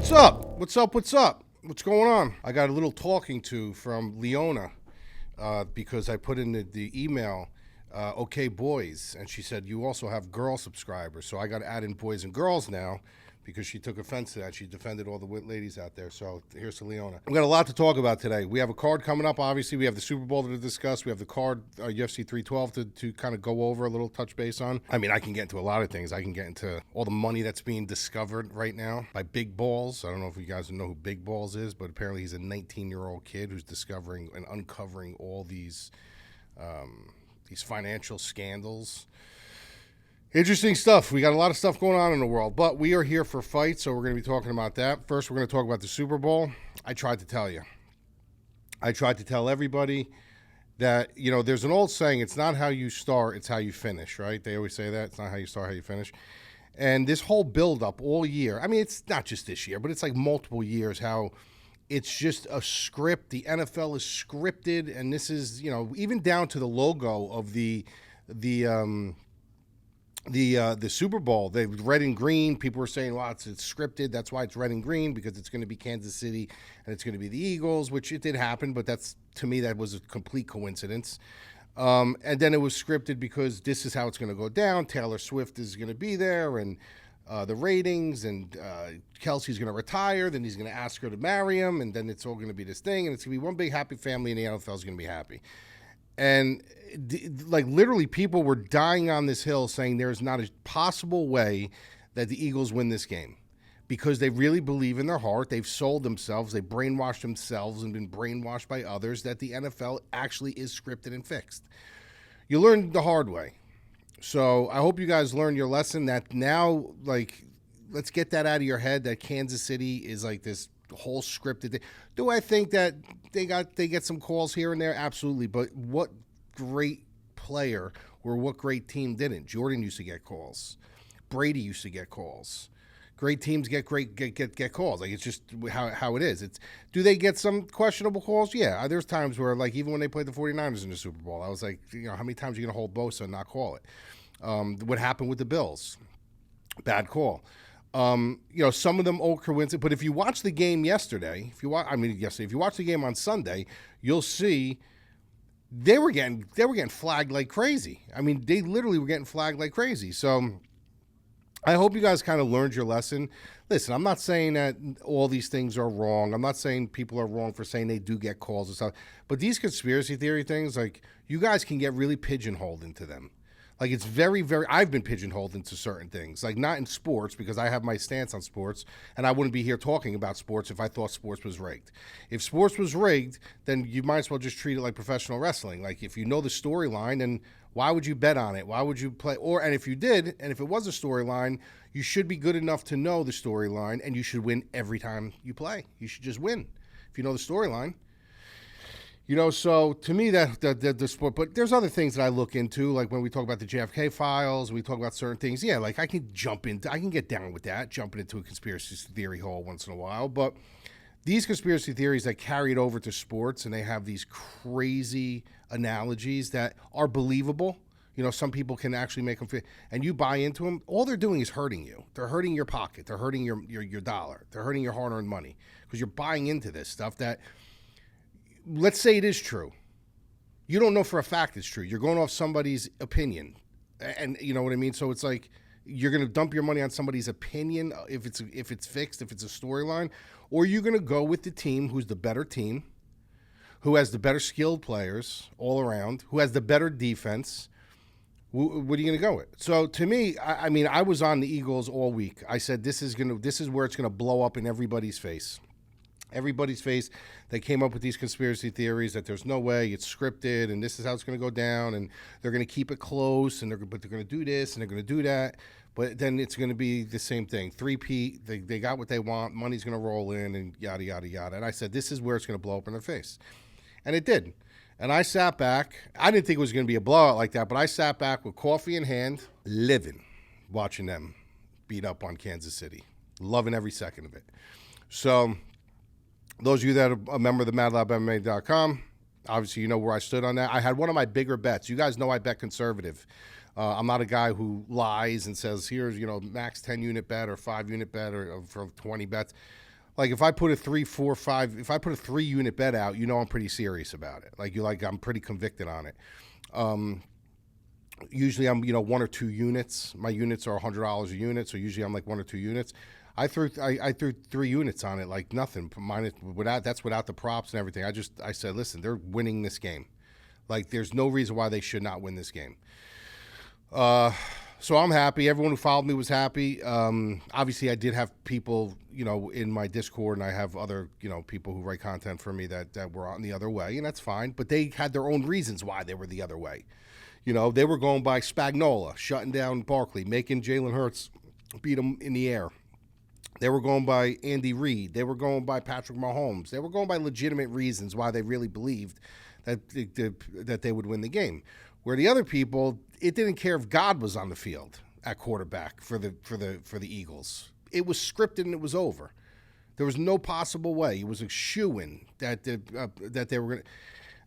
What's up? What's up? What's up? What's going on? I got a little talking to from Leona because I put in the email, okay, boys. And she said, you also have girl subscribers. So I got to add in boys and girls now because she took offense to that. She defended all the ladies out there. So here's to Leona. We got a lot to talk about today. We have a card coming up. Obviously, we have the Super Bowl to discuss. We have the card, UFC 312 to kind of go over, a little touch base on. I mean, I can get into a lot of things. I can get into all the money that's being discovered right now by Big Balls. I don't know if you guys know who Big Balls is, but apparently he's a 19-year-old kid who's discovering and uncovering all these financial scandals. Interesting stuff. We got a lot of stuff going on in the world, but we are here for fights, so we're going to be talking about that. First, we're going to talk about the Super Bowl. I tried to tell you. I tried to tell everybody that, you know, there's an old saying, it's not how you start, it's how you finish, right? They always say that. It's not how you start, how you finish. And this whole buildup all year, I mean, it's not just this year, but it's like multiple years, how it's just a script. The NFL is scripted, and this is, you know, even down to the logo of the Super Bowl, the red and green. People were saying, well, it's scripted. That's why it's red and green, because it's going to be Kansas City and it's going to be the Eagles, which it did happen, but that's, to me, that was a complete coincidence. And then it was scripted because this is how it's going to go down. Taylor Swift is going to be there, and the ratings, and Kelsey's going to retire. Then he's going to ask her to marry him, and then it's all going to be this thing, and it's going to be one big happy family, and the NFL is going to be happy. And like literally people were dying on this hill saying there's not a possible way that the Eagles win this game because they really believe in their heart. They've sold themselves. They brainwashed themselves and been brainwashed by others that the NFL actually is scripted and fixed. You learned the hard way. So I hope you guys learned your lesson that now, like, let's get that out of your head that Kansas City is like this whole scripted thing. Do I think that they get some calls here and there? Absolutely. But what great player or what great team didn't? Jordan used to get calls. Brady used to get calls. Great teams get calls. Like, it's just how it is. Do they get some questionable calls? Yeah. There's times where, like, even when they played the 49ers in the Super Bowl, I was like, you know, how many times are you going to hold Bosa and not call it? What happened with the Bills? Bad call. You know, some of them coincident, but if you watch the game yesterday, if you watch the game on Sunday, you'll see they were getting flagged like crazy. I mean, they literally were getting flagged like crazy. So I hope you guys kind of learned your lesson. Listen, I'm not saying that all these things are wrong. I'm not saying people are wrong for saying they do get calls and stuff. But these conspiracy theory things, like, you guys can get really pigeonholed into them. Like, it's very, very, I've been pigeonholed into certain things, like not in sports because I have my stance on sports, and I wouldn't be here talking about sports if I thought sports was rigged. If sports was rigged, then you might as well just treat it like professional wrestling. Like, if you know the storyline, then why would you bet on it? Why would you play? And if you did, and if it was a storyline, you should be good enough to know the storyline, and you should win every time you play. You should just win if you know the storyline. You know, so to me, that the sport, but there's other things that I look into, like when we talk about the JFK files, we talk about certain things. Yeah, like I can get down with that, jumping into a conspiracy theory hole once in a while. But these conspiracy theories that carry it over to sports, and they have these crazy analogies that are believable. You know, some people can actually make them fit, and you buy into them. All they're doing is hurting you. They're hurting your pocket. They're hurting your dollar. They're hurting your hard-earned money because you're buying into this stuff that, let's say it is true. You don't know for a fact it's true. You're going off somebody's opinion. And you know what I mean? So it's like you're going to dump your money on somebody's opinion if it's fixed, if it's a storyline, or you're going to go with the team who's the better team, who has the better skilled players all around, who has the better defense. What are you going to go with? So to me, I mean, I was on the Eagles all week. I said this is where it's going to blow up in everybody's face. Everybody's face. They came up with these conspiracy theories that there's no way, it's scripted, and this is how it's going to go down, and they're going to keep it close, but they're going to do this and they're going to do that, but then it's going to be the same thing. Three-peat, they got what they want, money's going to roll in, and yada, yada, yada. And I said, this is where it's going to blow up in their face. And it did. And I sat back. I didn't think it was going to be a blowout like that, but I sat back with coffee in hand, living, watching them beat up on Kansas City, loving every second of it. So those of you that are a member of the MadLabMMA.com, obviously you know where I stood on that. I had one of my bigger bets. You guys know I bet conservative. I'm not a guy who lies and says, here's, max 10-unit bet or 5-unit bet or for 20 bets. like if I put a 3, 4, 5, if I put a 3-unit bet out, I'm pretty serious about it. I'm pretty convicted on it. Usually I'm, 1 or 2 units. My units are $100 a unit, so usually I'm like 1 or 2 units. I threw 3 units on it like nothing. That's without the props and everything. I said, listen, they're winning this game. Like there's no reason why they should not win this game. So I'm happy. Everyone who followed me was happy. Obviously, I did have people, in my Discord, and I have other, people who write content for me that were on the other way, and that's fine. But they had their own reasons why they were the other way. They were going by Spagnuolo, shutting down Barkley, making Jalen Hurts beat him in the air. They were going by Andy Reid. They were going by Patrick Mahomes. They were going by legitimate reasons why they really believed that they would win the game. Where the other people, it didn't care if God was on the field at quarterback for the Eagles. It was scripted and it was over. There was no possible way. It was a shoo-in that they were going to.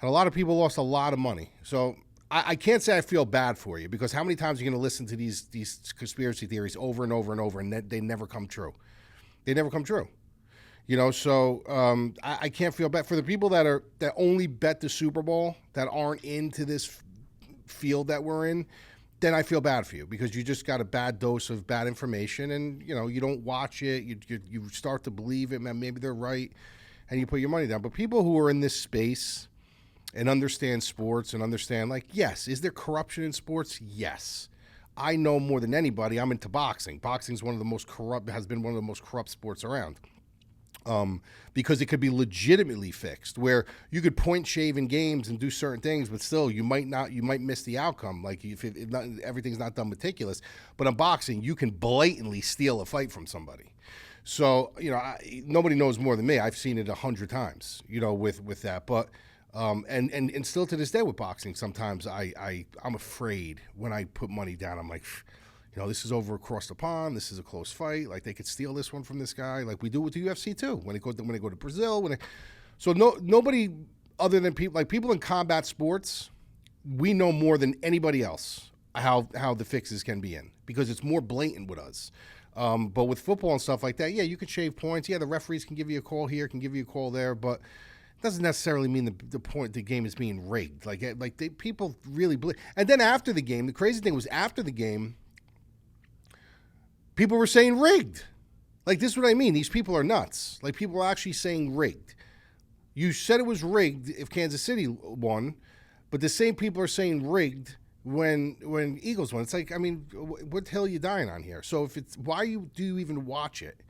And a lot of people lost a lot of money. So I can't say I feel bad for you, because how many times are you going to listen to these conspiracy theories over and over and over, and they never come true? They never come true. So I can't feel bad for the people that only bet the Super Bowl, that aren't into this field that we're in. Then I feel bad for you, because you just got a bad dose of bad information, and you don't watch it. You start to believe it, man. Maybe they're right, and you put your money down. But people who are in this space and understand sports and understand, yes, is there corruption in sports? Yes. I know more than anybody. I'm into boxing. Boxing's has been one of the most corrupt sports around. Because it could be legitimately fixed, where you could point shave in games and do certain things, but still you might miss the outcome. Like if everything's not done meticulous. But in boxing, you can blatantly steal a fight from somebody. So nobody knows more than me. I've seen it 100 times. With that, but. And still to this day with boxing, sometimes I'm afraid when I put money down. I'm like, this is over across the pond. This is a close fight. Like they could steal this one from this guy. Like we do with the UFC too. When they go to Brazil, nobody other than people in combat sports, we know more than anybody else how the fixes can be in, because it's more blatant with us. But with football and stuff like that, yeah, you can shave points. Yeah, the referees can give you a call here, can give you a call there, but doesn't necessarily mean the game is being rigged. People really believe. And then after the game, the crazy thing was after the game, people were saying rigged. Like, this is what I mean. These people are nuts. Like, people are actually saying rigged. You said it was rigged if Kansas City won, but the same people are saying rigged when Eagles won. It's like, I mean, what the hell are you dying on here? So why do you even watch it?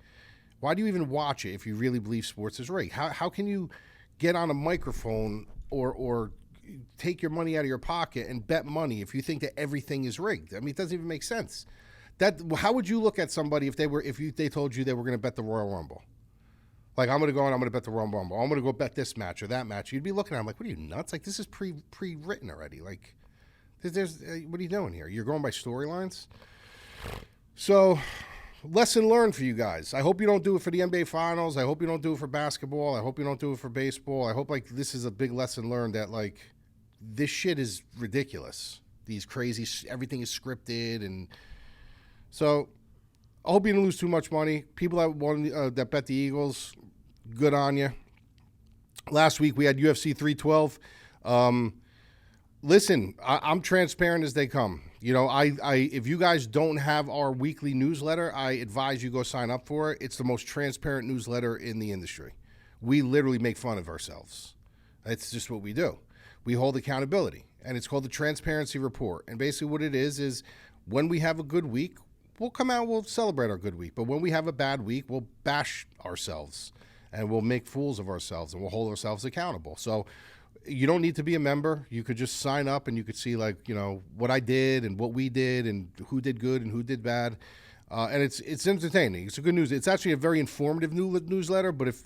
Why do you even watch it if you really believe sports is rigged? How can you get on a microphone or take your money out of your pocket and bet money if you think that everything is rigged? I mean, it doesn't even make sense. How would you look at somebody if they told you they were going to bet the Royal Rumble? Like, I'm going to go and I'm going to bet the Royal Rumble. I'm going to go bet this match or that match. You'd be looking at them like, what are you, nuts? Like, this is pre-written already. Like, what are you doing here? You're going by storylines? So, lesson learned for you guys. I hope you don't do it for the NBA Finals. I hope you don't do it for basketball. I hope you don't do it for baseball. I hope this is a big lesson learned that this shit is ridiculous. These crazy, everything is scripted, and so I hope you didn't lose too much money. People that bet the Eagles, good on you. Last week we had UFC 312. Listen, I'm transparent as they come. If you guys don't have our weekly newsletter, I advise you go sign up for it. It's the most transparent newsletter in the industry. We literally make fun of ourselves. It's just what we do. We hold accountability, and it's called the Transparency Report. And basically what it is when we have a good week, we'll come out, we'll celebrate our good week. But when we have a bad week, we'll bash ourselves, and we'll make fools of ourselves, and we'll hold ourselves accountable. So you don't need to be a member. You could just sign up and you could see what I did and what we did and who did good and who did bad. And it's entertaining. It's a good news. It's actually a very informative newsletter, but if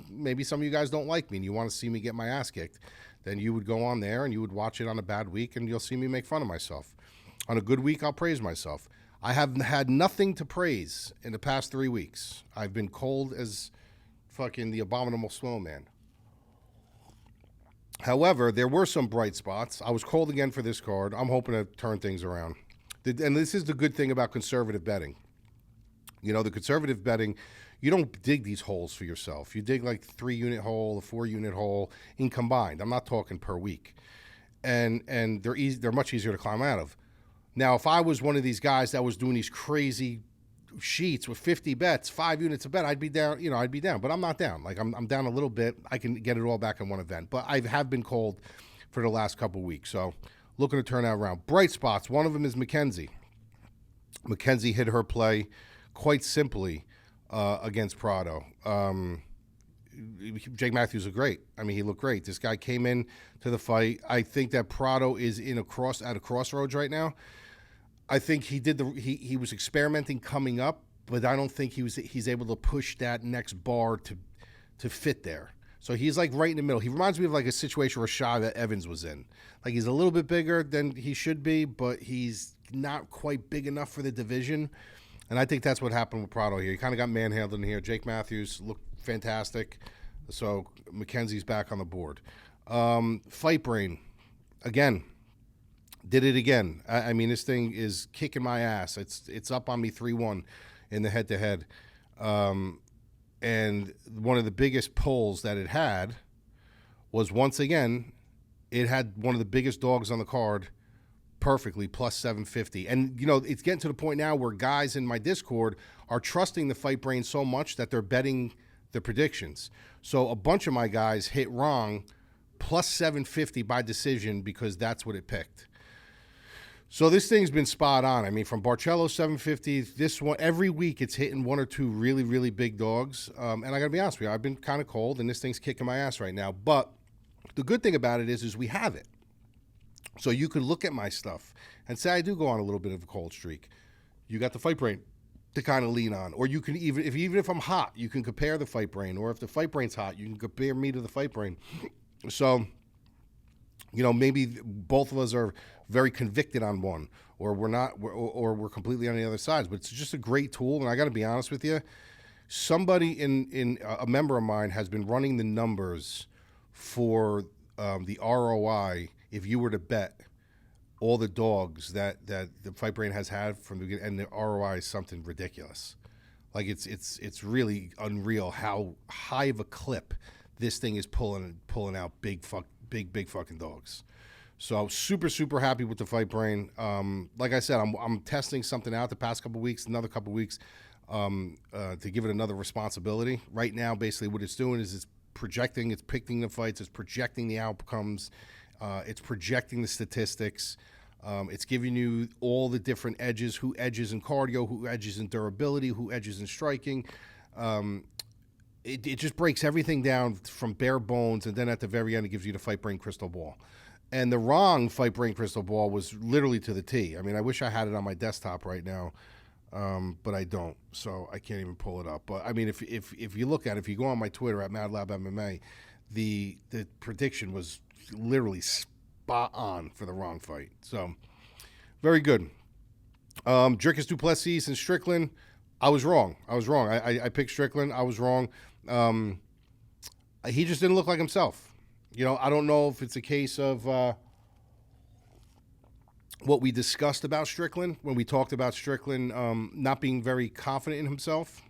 maybe some of you guys don't like me and you want to see me get my ass kicked, then you would go on there and you would watch it on a bad week and you'll see me make fun of myself. On a good week, I'll praise myself. I have had nothing to praise in the past 3 weeks. I've been cold as fucking the abominable snowman. However, there were some bright spots. I was cold again for this card. I'm hoping to turn things around. And this is the good thing about conservative betting. The conservative betting, You don't dig these holes for yourself. You dig like 3-unit hole, a 4-unit hole in combined. I'm not talking per week. And they're much easier to climb out of. Now, if I was one of these guys that was doing these crazy sheets with 50 bets, 5 units a bet, I'd be down. I'd be down. But I'm not down. Like I'm down a little bit. I can get it all back in one event. But I have been cold for the last couple of weeks. So looking to turn that around. Bright spots. One of them is Mackenzie. Mackenzie hit her play quite simply against Prado. Jake Matthews was great. I mean, he looked great. This guy came in to the fight. I think that Prado is at a crossroads right now. I think he was experimenting coming up, but I don't think he's able to push that next bar to fit there. So he's like right in the middle. He reminds me of like a situation Rashad Evans was in. Like he's a little bit bigger than he should be, but he's not quite big enough for the division. And I think that's what happened with Prado here. He kind of got manhandled in here. Jake Matthews looked fantastic. So Mackenzie's back on the board. Fight Brain, again, did it again. I mean, this thing is kicking my ass. It's up on me 3-1 in the head-to-head. And one of the biggest pulls that it had was, once again, it had one of the biggest dogs on the card perfectly, plus 750. And, it's getting to the point now where guys in my Discord are trusting the Fight Brain so much that they're betting the predictions. So a bunch of my guys hit wrong, plus 750 by decision, because that's what it picked. So this thing's been spot on. I mean, from Barcello 750, this one, every week it's hitting one or two really, really big dogs. And I got to be honest with you, I've been kind of cold, and this thing's kicking my ass right now. But the good thing about it is we have it. So you could look at my stuff and say I do go on a little bit of a cold streak. You got the Fight Brain to kind of lean on. Or you can, even if I'm hot, you can compare the Fight Brain. Or if the Fight Brain's hot, you can compare me to the Fight Brain. So, maybe both of us are very convicted on one, or we're not, or we're completely on the other sides. But it's just a great tool, and I got to be honest with you, somebody in a member of mine has been running the numbers for the ROI if you were to bet all the dogs that the Fight Brain has had from the beginning, and the ROI is something ridiculous. Like it's really unreal how high of a clip this thing is pulling out big fucking dogs. So super, super happy with the Fight Brain. Like I said, I'm testing something out the past couple weeks, another couple weeks, to give it another responsibility. Right now, basically what it's doing is it's projecting, it's picking the fights, it's projecting the outcomes, it's projecting the statistics. It's giving you all the different edges, who edges in cardio, who edges in durability, who edges in striking. It just breaks everything down from bare bones, and then at the very end, it gives you the Fight Brain crystal ball. And the wrong Fight Brain crystal ball was literally to the T. I mean, I wish I had it on my desktop right now, but I don't, so I can't even pull it up. But I mean, if you look at it, if you go on my Twitter at MadLabMMA, the prediction was literally spot on for the wrong fight. So very good. Dricus du Plessis and Strickland. I was wrong. I picked Strickland. I was wrong. He just didn't look like himself. I don't know if it's a case of what we discussed about Strickland when we talked about Strickland not being very confident in himself.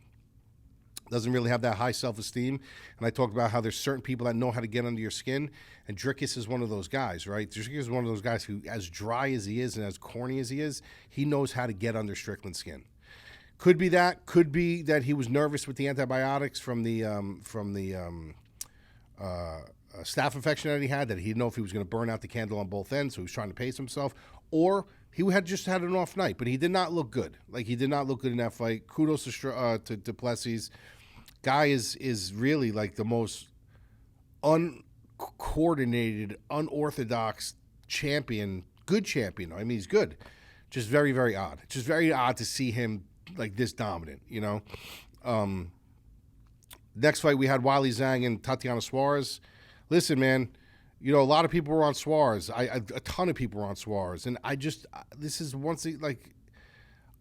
Doesn't really have that high self-esteem. And I talked about how there's certain people that know how to get under your skin. And Dricus is one of those guys, right? Dricus is one of those guys who, as dry as he is and as corny as he is, he knows how to get under Strickland's skin. Could be that. Could be that he was nervous with the antibiotics from the staph infection that he had, that he didn't know if he was going to burn out the candle on both ends, so he was trying to pace himself. Or he had just had an off night, but he did not look good. Like, he did not look good in that fight. Kudos to Plessis. Guy is really like the most uncoordinated, unorthodox champion. Good champion. I mean, he's good. Just very, very odd. Just very odd to see him like this dominant, Next fight, we had Wiley Zhang and Tatiana Suarez. Listen, man, a lot of people were on Suarez. A ton of people were on Suarez. And this is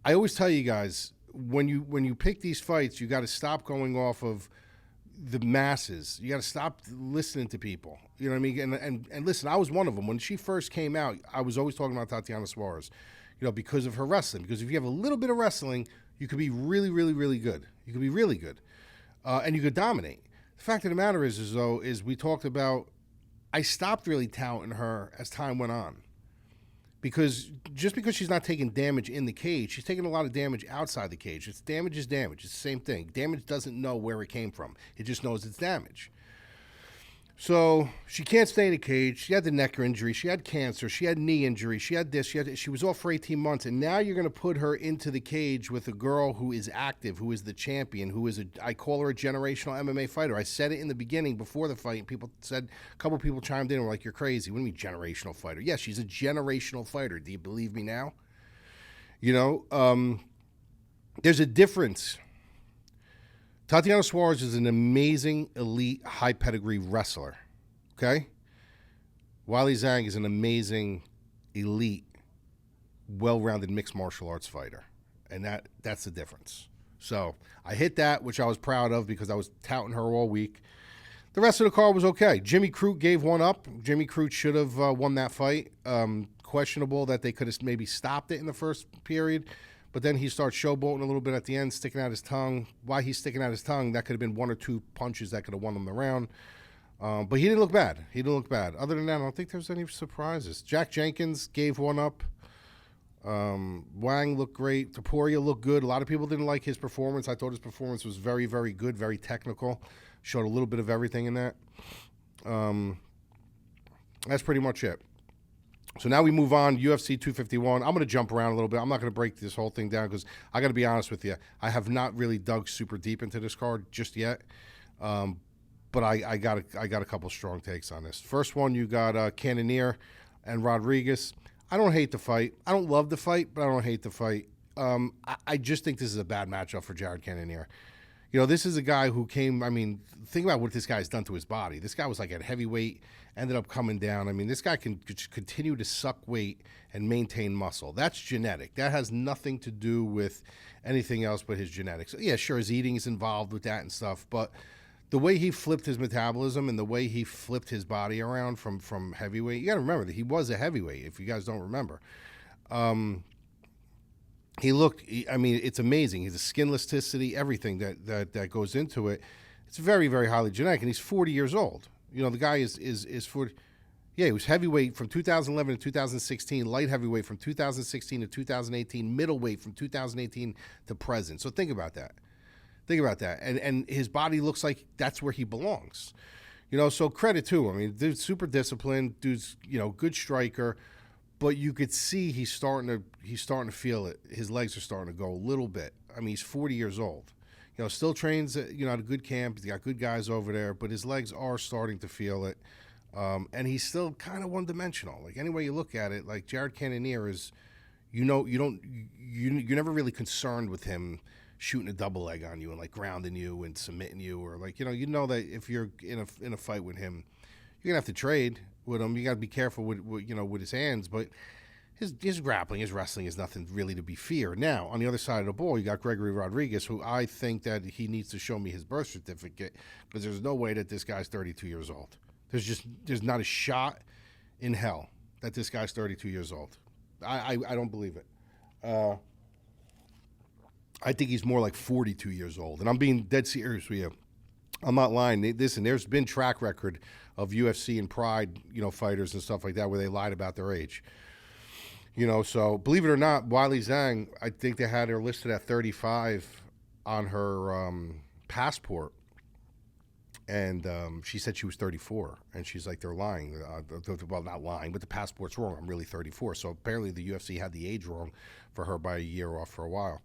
I always tell you guys, when you pick these fights, you got to stop going off of the masses. You got to stop listening to people. You know what I mean? And listen, I was one of them. When she first came out, I was always talking about Tatiana Suarez, because of her wrestling. Because if you have a little bit of wrestling, you could be really, really, really good. You could be really good. and you could dominate. The fact of the matter is we talked about, I stopped really touting her as time went on. Because just because she's not taking damage in the cage, she's taking a lot of damage outside the cage. It's damage is damage. It's the same thing. Damage doesn't know where it came from. It just knows it's damage. So she can't stay in the cage. She had the neck injury. She had cancer. She had knee injury. She had this. She was off for 18 months. And now you're going to put her into the cage with a girl who is active, who is the champion, who is I call her a generational MMA fighter. I said it in the beginning before the fight. And people said, a couple people chimed in and were like, you're crazy. What do you mean generational fighter? Yes, she's a generational fighter. Do you believe me now? There's a difference. Tatiana Suarez is an amazing, elite, high pedigree wrestler, okay? Weili Zhang is an amazing, elite, well-rounded mixed martial arts fighter, and that's the difference. So I hit that, which I was proud of because I was touting her all week. The rest of the card was okay. Jimmy Crute gave one up. Jimmy Crute should have won that fight. Questionable that they could have maybe stopped it in the first period. But then he starts showboating a little bit at the end, sticking out his tongue. Why he's sticking out his tongue, that could have been one or two punches that could have won him the round. But he didn't look bad. Other than that, I don't think there was any surprises. Jack Jenkins gave one up. Wang looked great. Topuria looked good. A lot of people didn't like his performance. I thought his performance was very, very good, very technical. Showed a little bit of everything in that. That's pretty much it. So now we move on, UFC 251. I'm going to jump around a little bit. I'm not going to break this whole thing down because I got to be honest with you. I have not really dug super deep into this card just yet. But I got a couple strong takes on this. First one, you got Cannonier and Rodrigues. I don't hate the fight. I don't love the fight, but I don't hate the fight. I just think this is a bad matchup for Jared Cannonier. This is a guy who came, think about what this guy's done to his body. This guy was like at heavyweight, ended up coming down. This guy can continue to suck weight and maintain muscle. That's genetic. That has nothing to do with anything else but his genetics. Yeah, sure, his eating is involved with that and stuff, but the way he flipped his metabolism and the way he flipped his body around from heavyweight, you got to remember that he was a heavyweight, if you guys don't remember. It's amazing. He's a skin elasticity, everything that goes into it. It's very, very highly genetic, and he's 40 years old. The guy is 40. Yeah, he was heavyweight from 2011 to 2016, light heavyweight from 2016 to 2018, middleweight from 2018 to present. So think about that. And his body looks like that's where he belongs. So credit to him. Dude's super disciplined. Dude's, good striker. But you could see he's starting to feel it. His legs are starting to go a little bit. He's 40 years old. Still trains at a good camp. He's got good guys over there, but his legs are starting to feel it. And he's still kind of one-dimensional. Like any way you look at it, like Jared Cannonier is, you're never really concerned with him shooting a double leg on you and like grounding you and submitting you, or like that if you're in a fight with him, you're gonna have to trade with him. You got to be careful with his hands, but his grappling, his wrestling is nothing really to be feared. Now, on the other side of the ball, you got Gregory Rodrigues, who I think that he needs to show me his birth certificate, because there's no way that this guy's 32 years old. There's not a shot in hell that this guy's 32 years old. I don't believe it. I think he's more like 42 years old, and I'm being dead serious with you. I'm not lying. Listen, there's been track record of UFC and Pride, fighters and stuff like that where they lied about their age. So believe it or not, Weili Zhang, I think they had her listed at 35 on her passport, and she said she was 34, and she's like, they're lying. Well, not lying, but the passport's wrong. I'm really 34. So apparently the UFC had the age wrong for her by a year off for a while.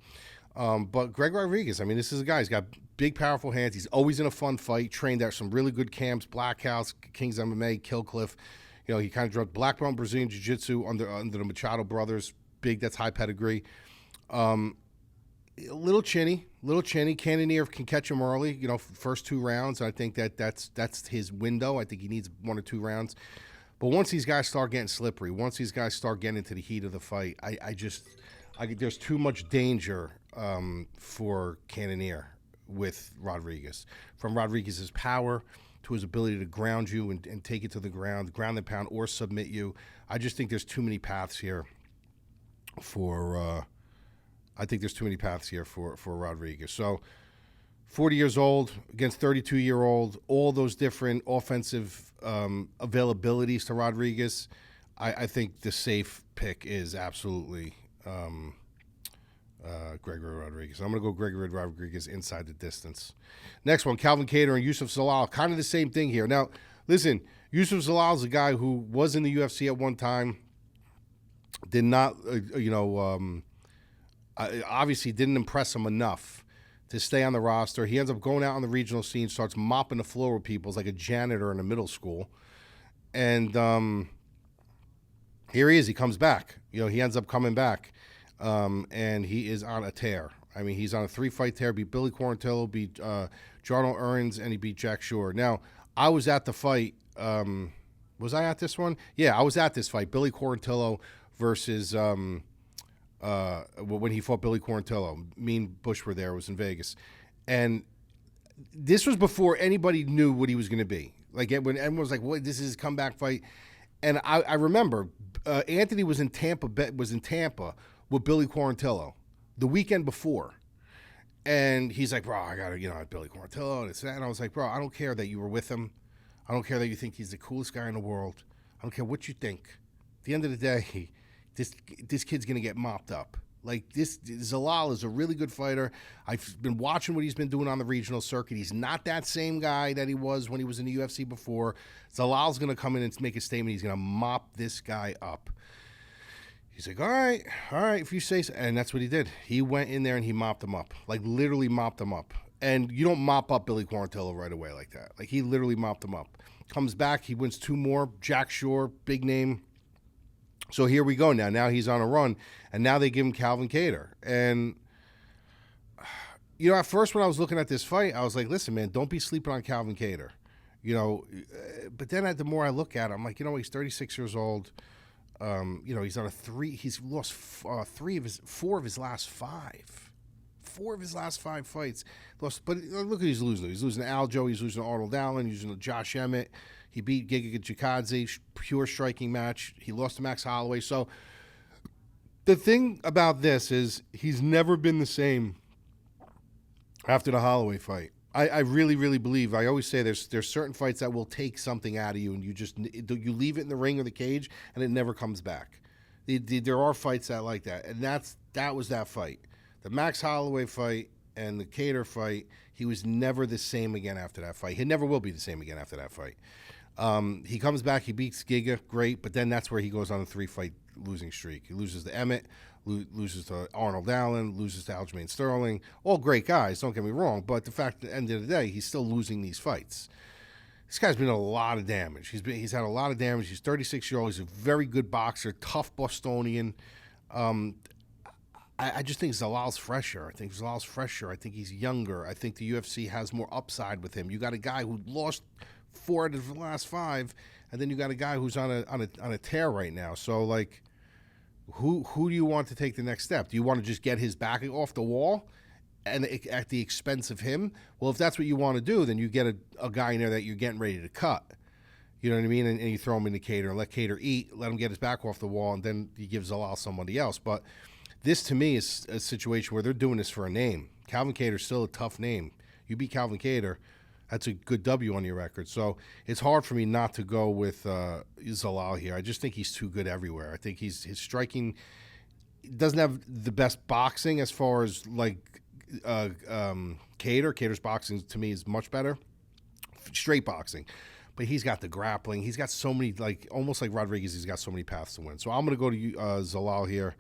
But Greg Rodrigues, this is a guy. He's got big, powerful hands. He's always in a fun fight. Trained at some really good camps: Black House, King's MMA, Killcliff. He kind of dropped black belt Brazilian Jiu-Jitsu under the Machado brothers. Big, that's high pedigree. A little chinny. Cannonier can catch him early. First 2 rounds. I think that's his window. I think he needs 1 or 2 rounds. But once these guys start getting slippery, once these guys start getting into the heat of the fight, there's too much danger for Cannonier with Rodrigues. From Rodrigues' power to his ability to ground you and take it to the ground and pound, or submit you. I just think there's too many paths here for Rodrigues. So 40 years old against 32-year-old, all those different offensive availabilities to Rodrigues. I think the safe pick is absolutely Gregory Rodrigues. I'm going to go Gregory Rodrigues inside the distance. Next one, Calvin Kattar and Yusuf Zalal. Kind of the same thing here. Now, listen, Yusuf Zalal is a guy who was in the UFC at one time, did not, obviously didn't impress him enough to stay on the roster. He ends up going out on the regional scene, starts mopping the floor with people. It's like a janitor in a middle school. And here he is. He comes back. He ends up coming back. And he is on a tear. I mean, he's on a 3-fight tear. Beat Billy Quarantillo, beat Jarno Earns, and he beat Jack Shore. Now, I was at the fight. Was I at this one? Yeah, I was at this fight. Billy Quarantillo versus when he fought Billy Quarantillo. Me and Bush were there. It was in Vegas. And this was before anybody knew what he was going to be. Like, when everyone was like, "What? This is his comeback fight." And I remember Anthony was in Tampa with Billy Quarantillo the weekend before. And he's like, "Bro, I got to, Billy Quarantillo and it's that." And I was like, "Bro, I don't care that you were with him. I don't care that you think he's the coolest guy in the world. I don't care what you think. At the end of the day, this kid's going to get mopped up. Like, Zalal is a really good fighter. I've been watching what he's been doing on the regional circuit. He's not that same guy that he was when he was in the UFC before. Zalal's going to come in and make a statement. He's going to mop this guy up." He's like, all right, if you say so. And that's what he did. He went in there and he mopped him up. Like, literally mopped him up. And you don't mop up Billy Quarantillo right away like that. Like, he literally mopped him up. Comes back, he wins 2 more. Jack Shore, big name. So here we go now. Now he's on a run. And now they give him Calvin Kattar. And, at first when I was looking at this fight, I was like, listen, man, don't be sleeping on Calvin Kattar. But then the more I look at him, I'm like, he's 36 years old. He's on a 3. He's lost 4 of his last 5. 4 of his last 5 fights. Lost, but look at he's losing. He's losing to Aljo. He's losing to Arnold Allen. He's losing to Josh Emmett. He beat Giga Chikadze, pure striking match. He lost to Max Holloway. So the thing about this is he's never been the same after the Holloway fight. I really, really believe. I always say there's certain fights that will take something out of you, and you leave it in the ring or the cage, and it never comes back. There are fights that like that, and that was that fight. The Max Holloway fight and the Kattar fight, he was never the same again after that fight. He never will be the same again after that fight. He comes back, he beats Giga, great, but then that's where he goes on a 3-fight losing streak. He loses to Emmett, loses to Arnold Allen, loses to Aljamain Sterling. All great guys, don't get me wrong, but the fact at the end of the day, he's still losing these fights. This guy's been in a lot of damage. He's had a lot of damage. He's 36-year-old. He's a very good boxer, tough Bostonian. I just think Zalal's fresher. I think he's younger. I think the UFC has more upside with him. You got a guy who lost 4 out of the last 5, and then you got a guy who's on a tear right now. So, like, who do you want to take the next step? Do you want to just get his back off the wall and at the expense of him? Well, if that's what you want to do, then you get a guy in there that you're getting ready to cut. You know what I mean? And you throw him in the Kattar and let Kattar eat, let him get his back off the wall, and then you give Zalal somebody else. But this, to me, is a situation where they're doing this for a name. Calvin Kattar's still a tough name. You beat Calvin Kattar, that's a good W on your record. So it's hard for me not to go with Zalal here. I just think he's too good everywhere. I think his striking doesn't have the best boxing as far as like Kattar. Kattar's boxing to me is much better, straight boxing. But he's got the grappling. He's got so many, like almost like Rodrigues. He's got so many paths to win. So I'm going to go to Zalal here.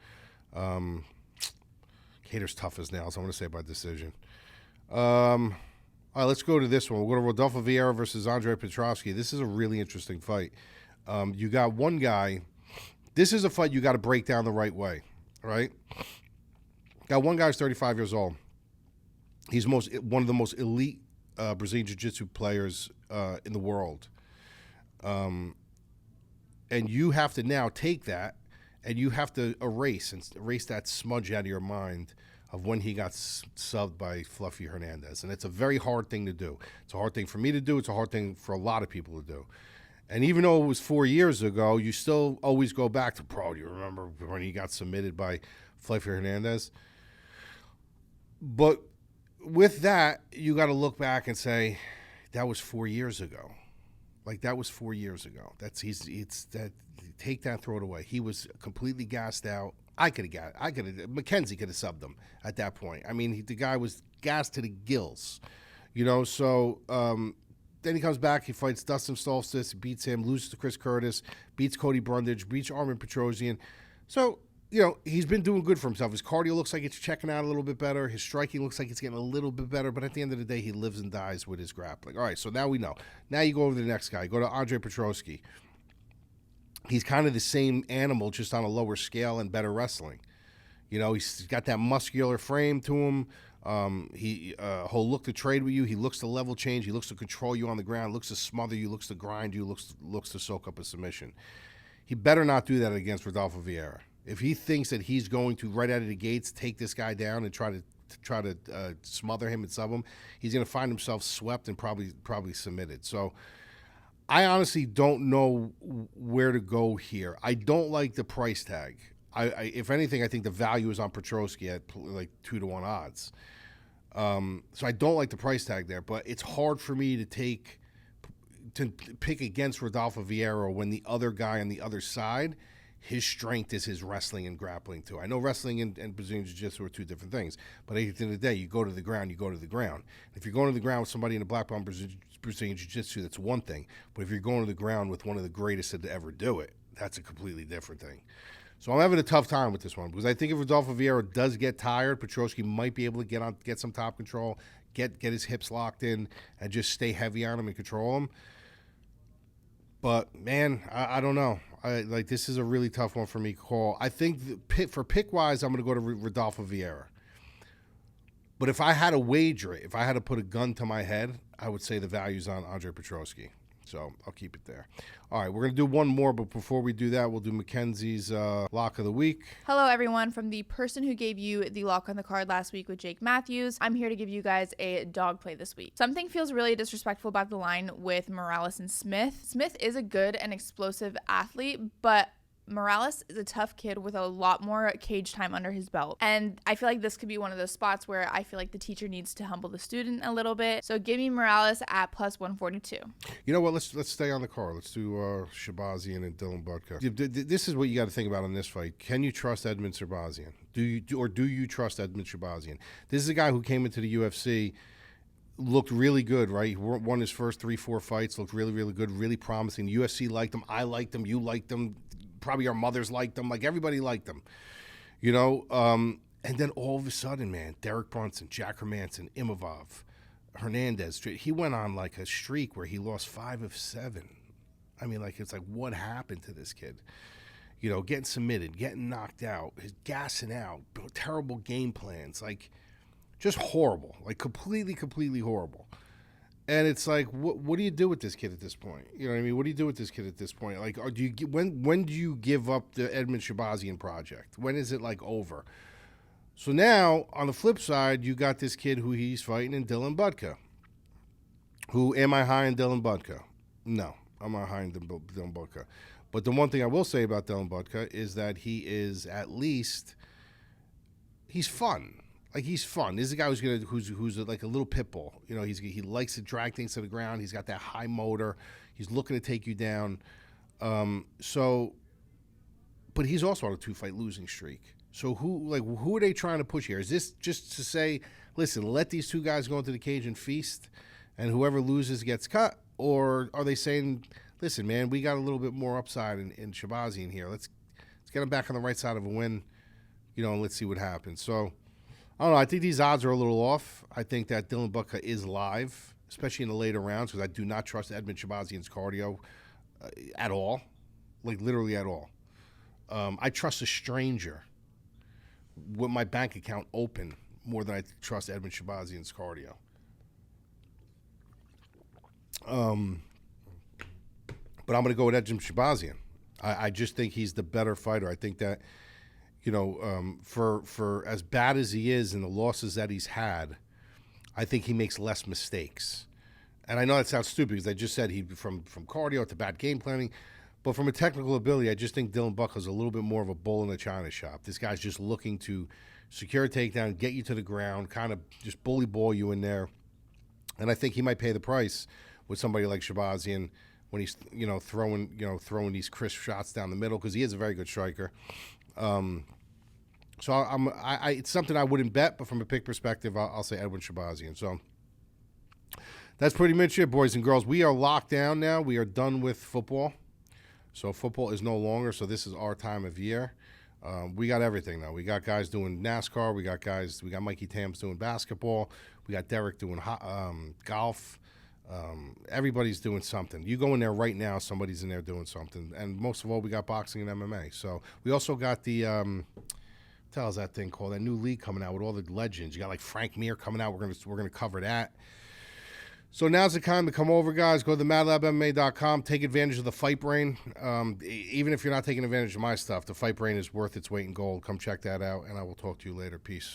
Kattar's tough as nails. I'm going to say by decision. All right, let's go to this one. We'll go to Rodolfo Vieira versus Andre Petrovsky. This is a really interesting fight. You got one guy. This is a fight you got to break down the right way, right? Got one guy who's 35 years old. He's one of the most elite Brazilian Jiu-Jitsu players in the world. And you have to now take that and you have to erase that smudge out of your mind of when he got subbed by Fluffy Hernandez. And it's a very hard thing to do. It's a hard thing for me to do. It's a hard thing for a lot of people to do. And even though it was 4 years ago, you still always go back to, bro, do you remember when he got submitted by Fluffy Hernandez? But with that, you got to look back and say, that was 4 years ago. Like, that was 4 years ago. Take that, throw it away. He was completely gassed out. Mackenzie could have subbed him at that point. I mean, the guy was gassed to the gills, so then he comes back, he fights Dustin Stoltzfus, beats him, loses to Chris Curtis, beats Cody Brundage, beats Armin Petrosian. So, he's been doing good for himself. His cardio looks like it's checking out a little bit better. His striking looks like it's getting a little bit better. But at the end of the day, he lives and dies with his grappling. All right, so now we know. Now you go over to the next guy. Go to Andre Petroski. He's kind of the same animal, just on a lower scale and better wrestling. He's got that muscular frame to him. He'll look to trade with you. He looks to level change. He looks to control you on the ground. Looks to smother you. Looks to grind you. Looks to soak up a submission. He better not do that against Rodolfo Vieira. If he thinks that he's going to right out of the gates take this guy down and try to smother him and sub him, he's going to find himself swept and probably submitted. So I honestly don't know where to go here. I don't like the price tag. If anything, I think the value is on Petrosky at like 2-1 odds. So I don't like the price tag there, but it's hard for me to pick against Rodolfo Vieira when the other guy on the other side, his strength is his wrestling and grappling too. I know wrestling and Brazilian Jiu-Jitsu are two different things, but at the end of the day, you go to the ground, you go to the ground. If you're going to the ground with somebody in a black belt Brazilian Jiu-Jitsu, that's one thing. But if you're going to the ground with one of the greatest to ever do it, that's a completely different thing. So I'm having a tough time with this one because I think if Rodolfo Vieira does get tired, Petrosky might be able to get some top control, get his hips locked in, and just stay heavy on him and control him. But man, I don't know. This is a really tough one for me to call. I think for pick wise, I'm going to go to Rodolfo Vieira. But if I had to wager it, if I had to put a gun to my head, I would say the value's on Andre Petrosky. So I'll keep it there. All right, we're going to do one more, but before we do that, we'll do Mackenzie's lock of the week. Hello, everyone. From the person who gave you the lock on the card last week with Jake Matthews, I'm here to give you guys a dog play this week. Something feels really disrespectful about the line with Morales and Smith. Smith is a good and explosive athlete, but Morales is a tough kid with a lot more cage time under his belt. And I feel like this could be one of those spots where I feel like the teacher needs to humble the student a little bit. So give me Morales at plus 142. You know what? Let's stay on the card. Let's do Shabazian and Dylan Budka. This is what you got to think about in this fight. Can you trust Edmund Shabazian? Do you trust Edmund Shabazian? This is a guy who came into the UFC, looked really good, right? He won his first 3-4 fights, looked really, really good, really promising. The UFC liked him. I liked him. You liked him. Probably our mothers liked him. Like, everybody liked him, and then all of a sudden, man, Derek Brunson, Jack Hermanson, Imavov, Hernandez, he went on like a streak where he lost 5 of 7. I mean, it's like, what happened to this kid? Getting submitted, getting knocked out, gassing out, terrible game plans, like just horrible, like completely horrible. And it's like, what do you do with this kid at this point? You know what I mean? What do you do with this kid at this point? Like, when do you give up the Edmund Shabazian project? When is it over? So now, on the flip side, you got this kid who he's fighting in Dylan Budka. Who, am I high in Dylan Budka? No, I'm not high in Dylan Budka. But the one thing I will say about Dylan Budka is that he is he's fun. Like, he's fun. This is a guy who's like a little pit bull. He likes to drag things to the ground. He's got that high motor. He's looking to take you down. But he's also on a 2-fight losing streak. So who are they trying to push here? Is this just to say, listen, let these two guys go into the cage and feast, and whoever loses gets cut? Or are they saying, listen, man, we got a little bit more upside in Shabazian here. Let's get him back on the right side of a win, and let's see what happens. So, I don't know. I think these odds are a little off. I think that Dylan Budka is live, especially in the later rounds, because I do not trust Edmund Shabazian's cardio at all, like literally at all. I trust a stranger with my bank account open more than I trust Edmund Shabazian's cardio. But I'm going to go with Edmund Shabazian. I just think he's the better fighter. I think that, for as bad as he is and the losses that he's had, I think he makes less mistakes. And I know that sounds stupid because I just said he from cardio to bad game planning, but from a technical ability, I just think Dylan Budka is a little bit more of a bull in the china shop. This guy's just looking to secure a takedown, get you to the ground, kind of just bully ball you in there. And I think he might pay the price with somebody like Shabazian when he's throwing these crisp shots down the middle, because he is a very good striker. So it's something I wouldn't bet, but from a pick perspective, I'll say Edwin Shabazian. So that's pretty much it, boys and girls. We are locked down now. We are done with football. So football is no longer. So this is our time of year. We got everything now. We got guys doing NASCAR. We got Mikey Tams doing basketball. We got Derek doing golf. Everybody's doing something. You go in there right now, somebody's in there doing something. And most of all, we got boxing and MMA. So we also got the what the hell is that thing called? That new league coming out with all the legends. You got like Frank Mir coming out. We're gonna cover that. So now's the time to come over, guys. Go to themadlabmma.com. Take advantage of the Fight Brain. Even if you're not taking advantage of my stuff, the Fight Brain is worth its weight in gold. Come check that out, and I will talk to you later. Peace.